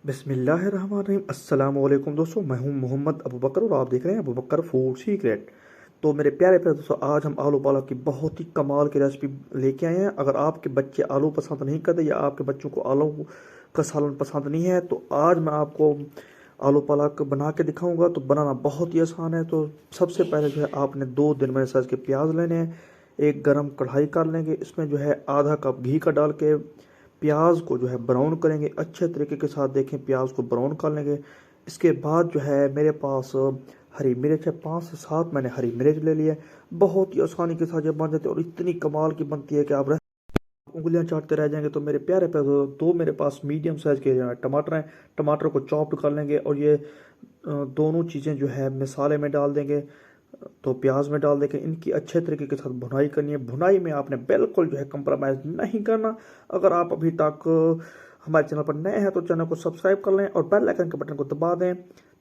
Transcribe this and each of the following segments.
बिस्मिल्लाहिर्रहमानिर्रहीम। अस्सलाम वालेकुम दोस्तों, मैं हूं मोहम्मद अबू बकर और आप देख रहे हैं अबू बकर फूड सीक्रेट। तो मेरे प्यारे प्यारे दोस्तों, आज हम आलू पालक की बहुत ही कमाल की रेसिपी लेके आए हैं। अगर आपके बच्चे आलू पसंद नहीं करते या आपके बच्चों को आलू का सालन पसंद नहीं है तो आज मैं आपको आलू पालक बना के दिखाऊंगा। तो बनाना बहुत ही आसान है। तो सबसे पहले जो है आपने 2 दिन में साइज के प्याज लेने हैं। एक गरम कढ़ाई कर लेंगे, इसमें जो है आधा कप घी का डाल के प्याज को जो है ब्राउन करेंगे अच्छे तरीके के साथ। देखें, प्याज को ब्राउन कर लेंगे। इसके बाद जो है मेरे पास हरी मिर्च है, 5 से 7 मैंने हरी मिर्च ले लिया है। बहुत ही आसानी के साथ ये बन जाती है और इतनी कमाल की बनती है कि आप उंगलियां चाटते रह जाएंगे। तो मेरे प्यारे प्यारे दो मेरे पास मीडियम साइज के टमाटर हैं। टमाटर को चॉप्ड कर लेंगे और ये दोनों चीज़ें जो है मसाले में डाल देंगे। तो प्याज में डाल देंगे, इनकी अच्छे तरीके के साथ भुनाई करनी है। भुनाई में आपने बिल्कुल जो है कंप्रोमाइज़ नहीं करना। अगर आप अभी तक हमारे चैनल पर नए हैं तो चैनल को सब्सक्राइब कर लें और बेल आइकन के बटन को दबा दें।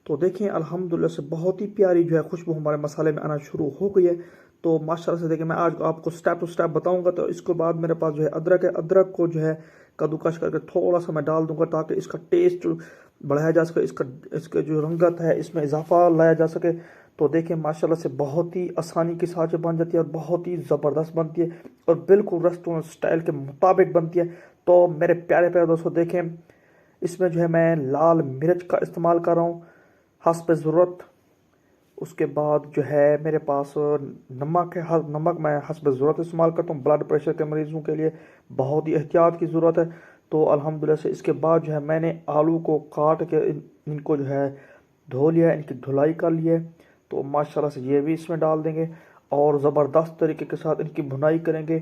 तो देखें, अल्हम्दुलिल्लाह से बहुत ही प्यारी जो है खुशबू हमारे मसाले में आना शुरू हो गई है। तो माशाल्लाह से देखें, मैं आज आपको स्टेप टू स्टेप बताऊंगा। तो इसके बाद मेरे पास जो है अदरक है, अदरक को जो है कद्दूकस करके थोड़ा सा मैं डाल दूंगा ताकि इसका टेस्ट बढ़ाया जा सके, इसका जो रंगत है इसमें इजाफा लाया जा सके। तो देखें, माशाल्लाह से बहुत ही आसानी के साथ बन जाती है और बहुत ही ज़बरदस्त बनती है और बिल्कुल रेस्टोरेंट स्टाइल के मुताबिक बनती है। तो मेरे प्यारे प्यारे दोस्तों, देखें इसमें जो है मैं लाल मिर्च का इस्तेमाल कर रहा हूँ हस्ब ज़रूरत। उसके बाद जो है मेरे पास नमक है। नमक मैं हस्ब ज़रूरत इस्तेमाल करता हूँ। ब्लड प्रेशर के मरीज़ों के लिए बहुत ही एहतियात की ज़रूरत है। तो अल्हम्दुलिल्लाह से इसके बाद जो है मैंने आलू को काट के इनको जो है धो लिया, इनकी धुलाई कर ली है। तो माशाल्लाह से ये भी इसमें डाल देंगे और ज़बरदस्त तरीके के साथ इनकी भुनाई करेंगे।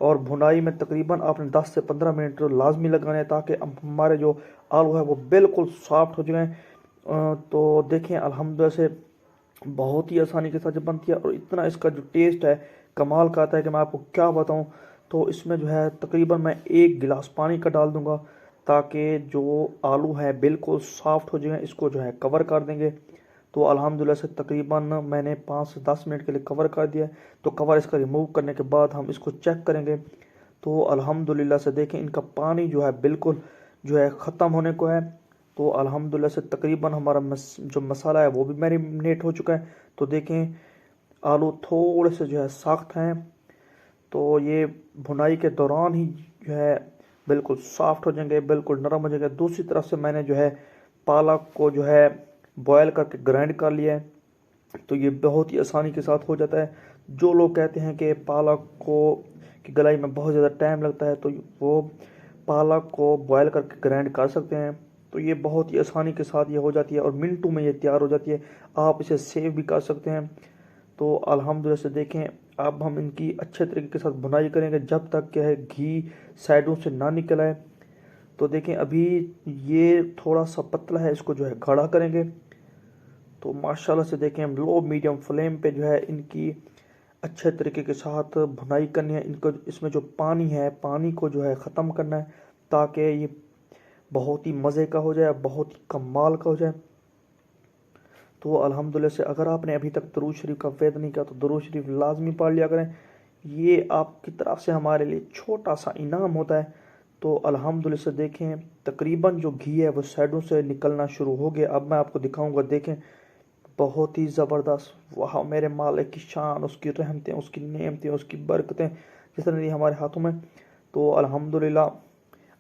और भुनाई में तकरीबन आपने 10 से 15 मिनट लाजमी लगाने हैं ताकि हमारे जो आलू है वो बिल्कुल सॉफ्ट हो जाएं। तो देखें, अल्हम्दुलिल्लाह से बहुत ही आसानी के साथ बनती है और इतना इसका जो टेस्ट है कमाल का आता है कि मैं आपको क्या बताऊं। तो इसमें जो है तकरीबन मैं 1 गिलास पानी का डाल दूंगा ताकि जो आलू है बिल्कुल सॉफ्ट हो जाए। इसको जो है कवर कर देंगे। तो अल्हम्दुलिल्लाह से तकरीबन मैंने 5 से 10 मिनट के लिए कवर कर दिया है। तो कवर इसका रिमूव करने के बाद हम इसको चेक करेंगे। तो अल्हम्दुलिल्लाह से देखें, इनका पानी जो है बिल्कुल जो है ख़त्म होने को है। तो अल्हम्दुलिल्लाह से तकरीबन हमारा जो मसाला है वो भी मैरिनेट हो चुका है। तो देखें, आलू थोड़े से जो है सख्त हैं। तो ये भुनाई के दौरान ही जो है बिल्कुल सॉफ्ट हो जाएंगे, बिल्कुल नरम हो जाएंगे। दूसरी तरफ से मैंने जो है पालक को जो है बॉयल करके ग्राइंड कर लिया है। तो ये बहुत ही आसानी के साथ हो जाता है। जो लोग कहते हैं कि पालक को की गलाई में बहुत ज़्यादा टाइम लगता है तो वो पालक को बॉयल करके ग्राइंड कर सकते हैं। तो ये बहुत ही आसानी के साथ ये हो जाती है और मिनटों में ये तैयार हो जाती है। आप इसे सेव भी कर सकते हैं। तो अल्हम्दुलिल्लाह से देखें, अब हम इनकी अच्छे तरीके के साथ बुनाई करेंगे जब तक क्या है घी साइडों से ना निकल आए। तो देखें, अभी ये थोड़ा सा पतला है, इसको जो है गाढ़ा करेंगे। तो माशाल्लाह से देखें, हम लो मीडियम फ्लेम पे जो है इनकी अच्छे तरीके के साथ भुनाई करनी है। इनको इसमें जो पानी है पानी को जो है ख़त्म करना है ताकि ये बहुत ही मज़े का हो जाए, बहुत ही कमाल का हो जाए। तो अल्हम्दुलिल्लाह से अगर आपने अभी तक दरूद शरीफ का वेद नहीं किया तो दरूद शरीफ लाजमी पढ़ लिया करें। ये आपकी तरफ से हमारे लिए छोटा सा इनाम होता है। तो अल्हम्दुलिल्लाह से देखें, तकरीबन जो घी है वो साइडों से निकलना शुरू हो गया। अब मैं आपको दिखाऊंगा, देखें बहुत ही ज़बरदस्त। वाह मेरे मालिक की शान, उसकी रहमतें, उसकी नेमतें, उसकी बरकतें जिस तरह हमारे हाथों में। तो अल्हम्दुलिल्लाह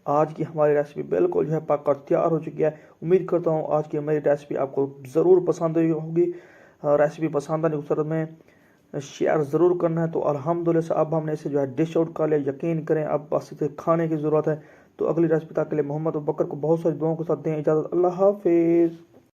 आज की हमारी रेसिपी बिल्कुल जो है पककर तैयार हो चुकी है। उम्मीद करता हूँ आज की मेरी रेसिपी आपको ज़रूर पसंद आई होगी। रेसिपी पसंद आने की सूरत में शेयर ज़रूर करना है। तो अल्हम्दुलिल्लाह से अब हमने इसे जो है डिश आउट कर लिया। यकीन करें अब बस इसे खाने की ज़रूरत है। तो अगली रेसिपी तक के लिए मोहम्मद बकर को बहुत सारी दुआओं के साथ दें इजाज़त। अल्लाह हाफिज़।